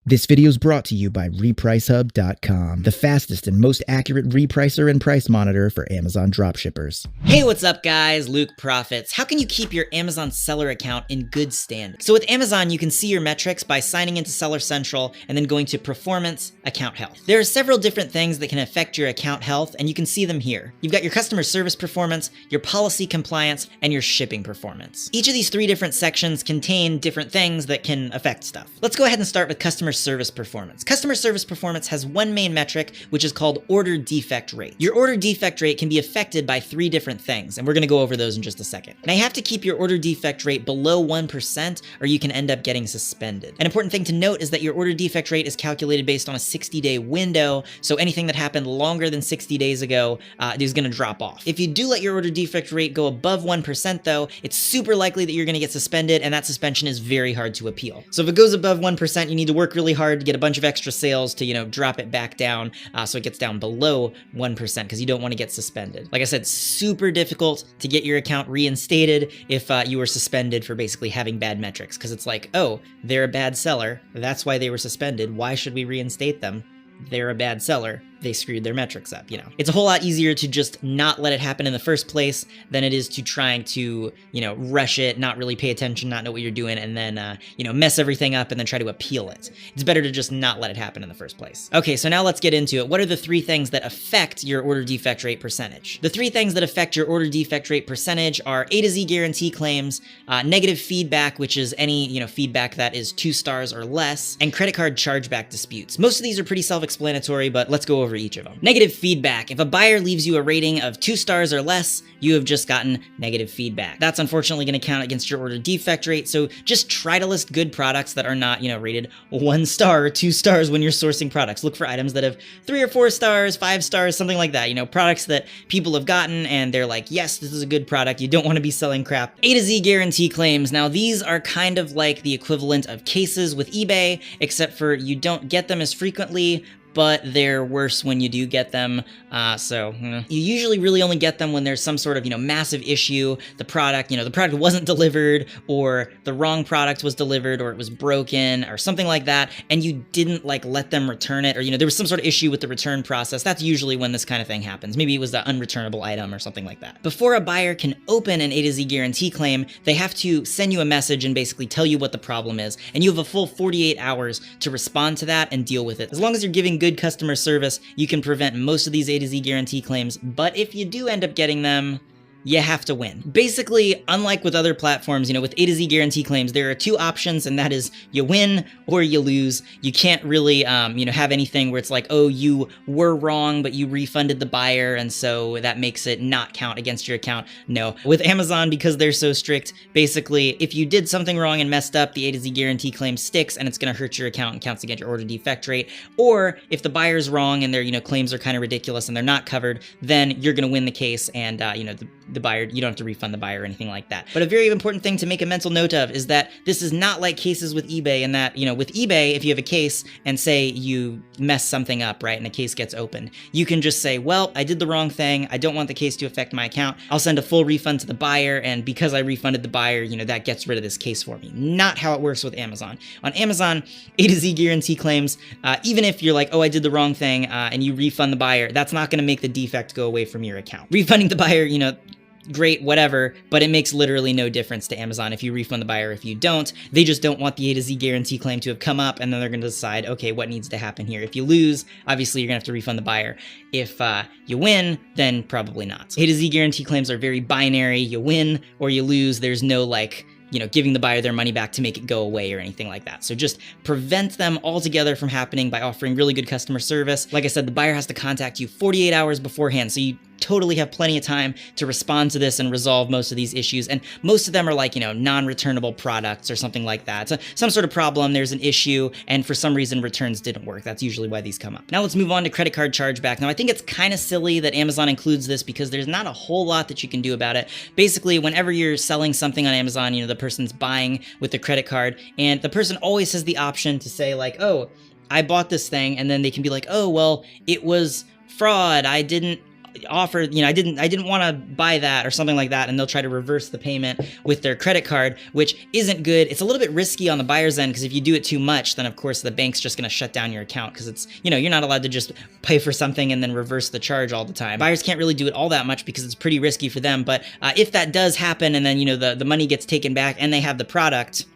This video is brought to you by RepriceHub.com, the fastest and most accurate repricer and price monitor for Amazon dropshippers. Hey, what's up guys? Luke Profits. How can you keep your Amazon seller account in good standing? So with Amazon, you can see your metrics by signing into Seller Central and then going to Performance, Account Health. There are several different things that can affect your account health, and you can see them here. You've got your customer service performance, your policy compliance, and your shipping performance. Each of these three different sections contain different things that can affect stuff. Let's go ahead and start with customer service performance. Customer service performance has one main metric, which is called order defect rate. Your order defect rate can be affected by three different things, and we're gonna go over those in just a second. Now you have to keep your order defect rate below 1%, or you can end up getting suspended. An important thing to note is that your order defect rate is calculated based on a 60-day window, so anything that happened longer than 60 days ago is gonna drop off. If you do let your order defect rate go above 1% though, it's super likely that you're gonna get suspended, and that suspension is very hard to appeal. So if it goes above 1%, you need to work really hard to get a bunch of extra sales to, drop it back down so it gets down below 1% because you don't want to get suspended. Like I said, super difficult to get your account reinstated if you were suspended for basically having bad metrics, because it's like, oh, they're a bad seller, that's why they were suspended, why should we reinstate them? They're a bad seller, they screwed their metrics up, It's a whole lot easier to just not let it happen in the first place than it is to trying to, rush it, not really pay attention, not know what you're doing, and then, mess everything up and then try to appeal it. It's better to just not let it happen in the first place. Okay, so now let's get into it. What are the three things that affect your order defect rate percentage? The three things that affect your order defect rate percentage are A to Z guarantee claims, negative feedback, which is any, feedback that is 2 stars or less, and credit card chargeback disputes. Most of these are pretty self-explanatory, but let's go over each of them. Negative feedback. If a buyer leaves you a rating of 2 stars or less, you have just gotten negative feedback. That's unfortunately going to count against your order defect rate, so just try to list good products that are not, rated 1 star or 2 stars when you're sourcing products. Look for items that have 3 or 4 stars, 5 stars, something like that. Products that people have gotten and they're like, yes, this is a good product. You don't want to be selling crap. A to Z guarantee claims. Now these are kind of like the equivalent of cases with eBay, except for you don't get them as frequently, but they're worse when you do get them. You usually really only get them when there's some sort of, massive issue. The product wasn't delivered, or the wrong product was delivered, or it was broken, or something like that, and you didn't let them return it, or there was some sort of issue with the return process. That's usually when this kind of thing happens. Maybe it was the unreturnable item or something like that. Before a buyer can open an A to Z guarantee claim, they have to send you a message and basically tell you what the problem is, and you have a full 48 hours to respond to that and deal with it. As long as you're giving good customer service, you can prevent most of these A to Z guarantee claims, but if you do end up getting them, you have to win. Basically, unlike with other platforms, with A to Z guarantee claims, there are 2 options, and that is you win or you lose. You can't really, have anything where it's like, oh, you were wrong, but you refunded the buyer, and so that makes it not count against your account. No. With Amazon, because they're so strict, basically, if you did something wrong and messed up, the A to Z guarantee claim sticks, and it's gonna hurt your account and counts against your order defect rate. Or if the buyer's wrong and their, claims are kind of ridiculous and they're not covered, then you're gonna win the case, and, the buyer, you don't have to refund the buyer or anything like that. But a very important thing to make a mental note of is that this is not like cases with eBay, and that, with eBay, if you have a case and say you mess something up, right, and the case gets opened, you can just say, well, I did the wrong thing, I don't want the case to affect my account, I'll send a full refund to the buyer, and because I refunded the buyer, that gets rid of this case for me. Not how it works with Amazon. On Amazon, A to Z guarantee claims, even if you're like, oh, I did the wrong thing, and you refund the buyer, that's not gonna make the defect go away from your account. Refunding the buyer, great, whatever, but it makes literally no difference to Amazon if you refund the buyer. If you don't, they just don't want the A to Z guarantee claim to have come up, and then they're going to decide, okay, what needs to happen here? If you lose, obviously you're going to have to refund the buyer. If you win, then probably not. A to Z guarantee claims are very binary. You win or you lose. There's no giving the buyer their money back to make it go away or anything like that. So just prevent them altogether from happening by offering really good customer service. Like I said, the buyer has to contact you 48 hours beforehand, so you totally have plenty of time to respond to this and resolve most of these issues. And most of them are like, non-returnable products or something like that. So some sort of problem, there's an issue, and for some reason returns didn't work. That's usually why these come up. Now let's move on to credit card chargeback. Now I think it's kind of silly that Amazon includes this because there's not a whole lot that you can do about it. Basically, whenever you're selling something on Amazon, the person's buying with the credit card, and the person always has the option to say like, oh, I bought this thing, and then they can be like, oh, well, it was fraud. I didn't offer, I didn't want to buy that or something like that, and they'll try to reverse the payment with their credit card, which isn't good. It's a little bit risky on the buyer's end, because if you do it too much, then of course the bank's just going to shut down your account, because it's, you're not allowed to just pay for something and then reverse the charge all the time. Buyers can't really do it all that much because it's pretty risky for them, but if that does happen and then, the money gets taken back and they have the product,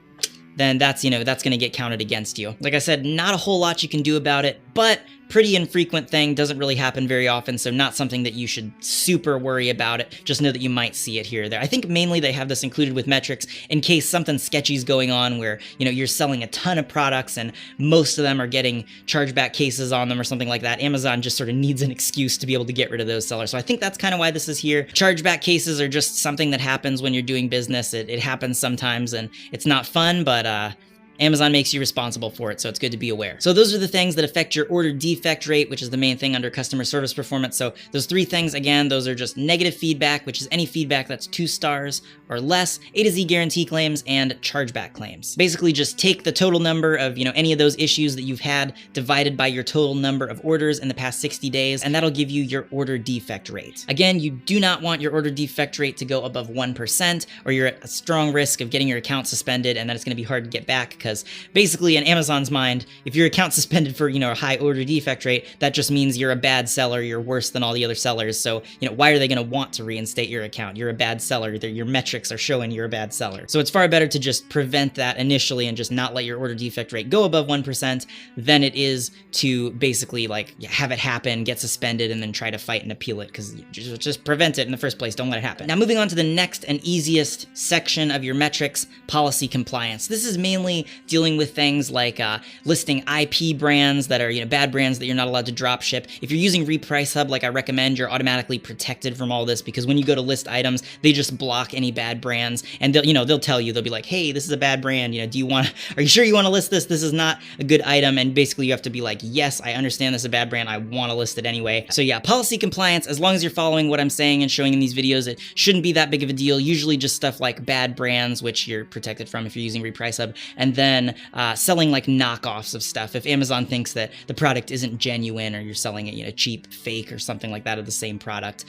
then that's going to get counted against you. Like I said, not a whole lot you can do about it, but pretty infrequent thing, doesn't really happen very often, so not something that you should super worry about it. Just know that you might see it here or there. I think mainly they have this included with metrics in case something sketchy is going on where, you're selling a ton of products and most of them are getting chargeback cases on them or something like that. Amazon just sort of needs an excuse to be able to get rid of those sellers. So I think that's kind of why this is here. Chargeback cases are just something that happens when you're doing business. It happens sometimes and it's not fun, but Amazon makes you responsible for it, so it's good to be aware. So those are the things that affect your order defect rate, which is the main thing under customer service performance. So those 3 things, again, those are just negative feedback, which is any feedback that's 2 stars or less, A to Z guarantee claims, and chargeback claims. Basically just take the total number of, any of those issues that you've had divided by your total number of orders in the past 60 days, and that'll give you your order defect rate. Again, you do not want your order defect rate to go above 1%, or you're at a strong risk of getting your account suspended, and then it's gonna be hard to get back, because basically in Amazon's mind, if your account's suspended for, a high order defect rate, that just means you're a bad seller, you're worse than all the other sellers. So, why are they going to want to reinstate your account? You're a bad seller. Your metrics are showing you're a bad seller. So it's far better to just prevent that initially and just not let your order defect rate go above 1% than it is to basically have it happen, get suspended, and then try to fight and appeal it, because just prevent it in the first place. Don't let it happen. Now, moving on to the next and easiest section of your metrics, policy compliance. This is mainly dealing with things like listing IP brands that are bad brands that you're not allowed to drop ship. If you're using Reprice Hub, like I recommend, you're automatically protected from all this, because when you go to list items, they just block any bad brands, and they'll tell you, they'll be like, hey, this is a bad brand, are you sure you want to list this? This is not a good item. And basically you have to be like, yes, I understand this is a bad brand, I want to list it anyway. So yeah, policy compliance, as long as you're following what I'm saying and showing in these videos, it shouldn't be that big of a deal. Usually just stuff like bad brands, which you're protected from if you're using Reprice Hub, and then selling like knockoffs of stuff. If Amazon thinks that the product isn't genuine, or you're selling it, cheap, fake, or something like that of the same product.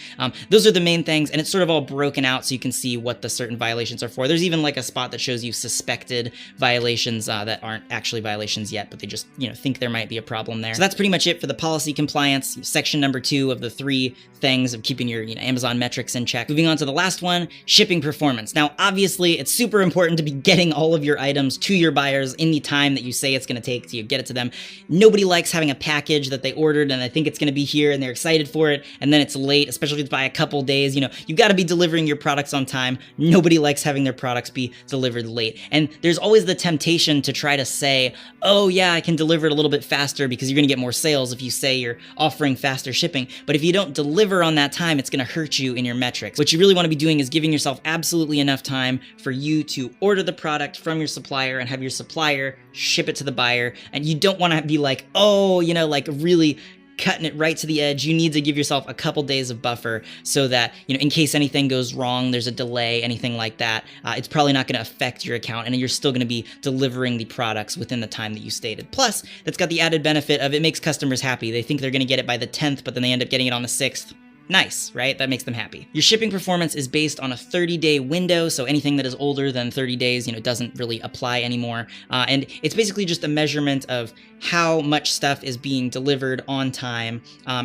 Those are the main things, and it's sort of all broken out so you can see what the certain violations are for. There's even like a spot that shows you suspected violations that aren't actually violations yet, but they just, think there might be a problem there. So that's pretty much it for the policy compliance, section number 2 of the 3 things of keeping your Amazon metrics in check. Moving on to the last one, shipping performance. Now, obviously, it's super important to be getting all of your items to your buyers in the time that you say it's going to take to get it to them. Nobody likes having a package that they ordered and they think it's going to be here and they're excited for it, and then it's late, especially if it's by a couple days. You've got to be delivering your products on time. Nobody likes having their products be delivered late. And there's always the temptation to try to say, oh yeah, I can deliver it a little bit faster because you're going to get more sales if you say you're offering faster shipping. But if you don't deliver on that time, it's going to hurt you in your metrics. What you really want to be doing is giving yourself absolutely enough time for you to order the product from your supplier and have your supplier ship it to the buyer. And you don't want to be like, oh, really cutting it right to the edge. You need to give yourself a couple days of buffer so that, in case anything goes wrong, there's a delay, anything like that, it's probably not going to affect your account, and you're still going to be delivering the products within the time that you stated. Plus, that's got the added benefit of it makes customers happy. They think they're going to get it by the 10th, but then they end up getting it on the 6th. Nice, right? That makes them happy. Your shipping performance is based on a 30-day window, so anything that is older than 30 days, doesn't really apply anymore. And it's basically just a measurement of how much stuff is being delivered on time.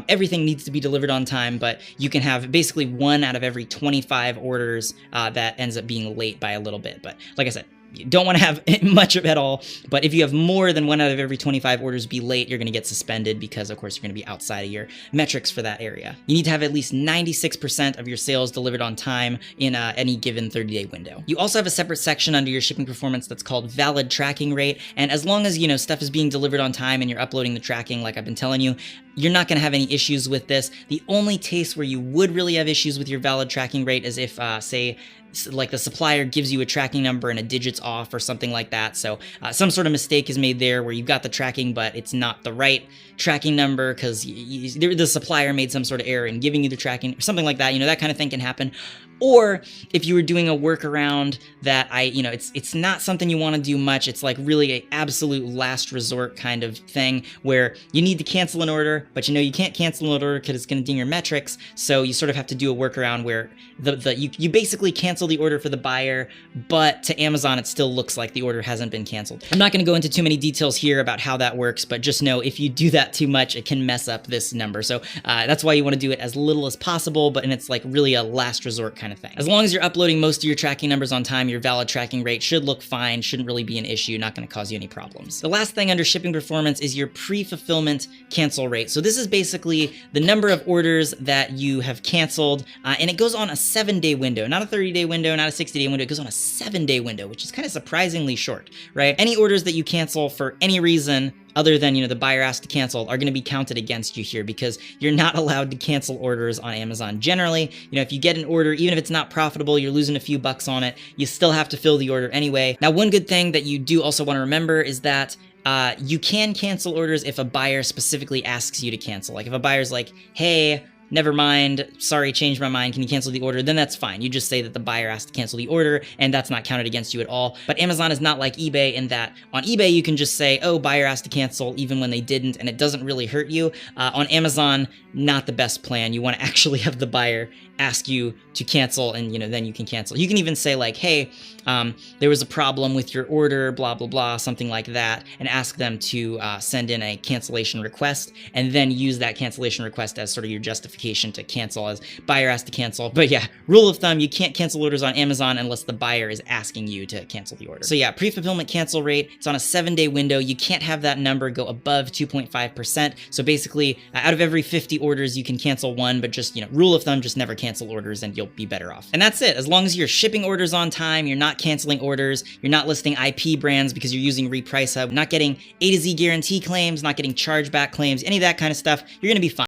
Everything needs to be delivered on time, but you can have basically 1 out of every 25 orders that ends up being late by a little bit. But like I said, you don't want to have much of it at all, but if you have more than 1 out of every 25 orders be late, you're going to get suspended because, of course, you're going to be outside of your metrics for that area. You need to have at least 96% of your sales delivered on time in any given 30-day window. You also have a separate section under your shipping performance that's called valid tracking rate, and as long as, stuff is being delivered on time and you're uploading the tracking like I've been telling you, you're not going to have any issues with this. The only case where you would really have issues with your valid tracking rate is if, say, like the supplier gives you a tracking number and a digit's off or something like that. So some sort of mistake is made there where you've got the tracking, but it's not the right tracking number because the supplier made some sort of error in giving you the tracking or something like that. That kind of thing can happen. Or if you were doing a workaround that it's not something you want to do much. It's like really a absolute last resort kind of thing where you need to cancel an order, but you can't cancel an order because it's going to ding your metrics. So you sort of have to do a workaround where you basically cancel the order for the buyer, but to Amazon it still looks like the order hasn't been canceled. I'm not going to go into too many details here about how that works, but just know if you do that too much, it can mess up this number. So that's why you want to do it as little as possible, and it's like really a last resort kind of thing. As long as you're uploading most of your tracking numbers on time, your valid tracking rate should look fine, shouldn't really be an issue, not going to cause you any problems. The last thing under shipping performance is your pre-fulfillment cancel rate. So this is basically the number of orders that you have canceled, and it goes on a 7-day window, not a 30-day window, not a 60-day window. It goes on a 7-day window, which is kind of surprisingly short, right? Any orders that you cancel for any reason other than, the buyer asked to cancel are going to be counted against you here because you're not allowed to cancel orders on Amazon. Generally, if you get an order, even if it's not profitable, you're losing a few bucks on it, you still have to fill the order anyway. Now, one good thing that you do also want to remember is that you can cancel orders if a buyer specifically asks you to cancel. Like if a buyer's like, hey, never mind, sorry, changed my mind, can you cancel the order? Then that's fine. You just say that the buyer asked to cancel the order, and that's not counted against you at all. But Amazon is not like eBay in that on eBay, you can just say, oh, buyer asked to cancel even when they didn't, and it doesn't really hurt you. On Amazon, not the best plan. You want to actually have the buyer ask you to cancel, and then you can cancel. You can even say like, hey, there was a problem with your order, blah, blah, blah, something like that, and ask them to send in a cancellation request, and then use that cancellation request as sort of your justification to cancel, as buyer asked to cancel. But yeah, rule of thumb, you can't cancel orders on Amazon unless the buyer is asking you to cancel the order. So yeah, pre-fulfillment cancel rate, it's on a 7-day window. You can't have that number go above 2.5%. So basically, out of every 50 orders, you can cancel one, but just, rule of thumb, just never cancel orders and you'll be better off. And that's it. As long as you're shipping orders on time, you're not canceling orders, you're not listing IP brands because you're using Reprice Hub, not getting A to Z guarantee claims, not getting chargeback claims, any of that kind of stuff, you're going to be fine.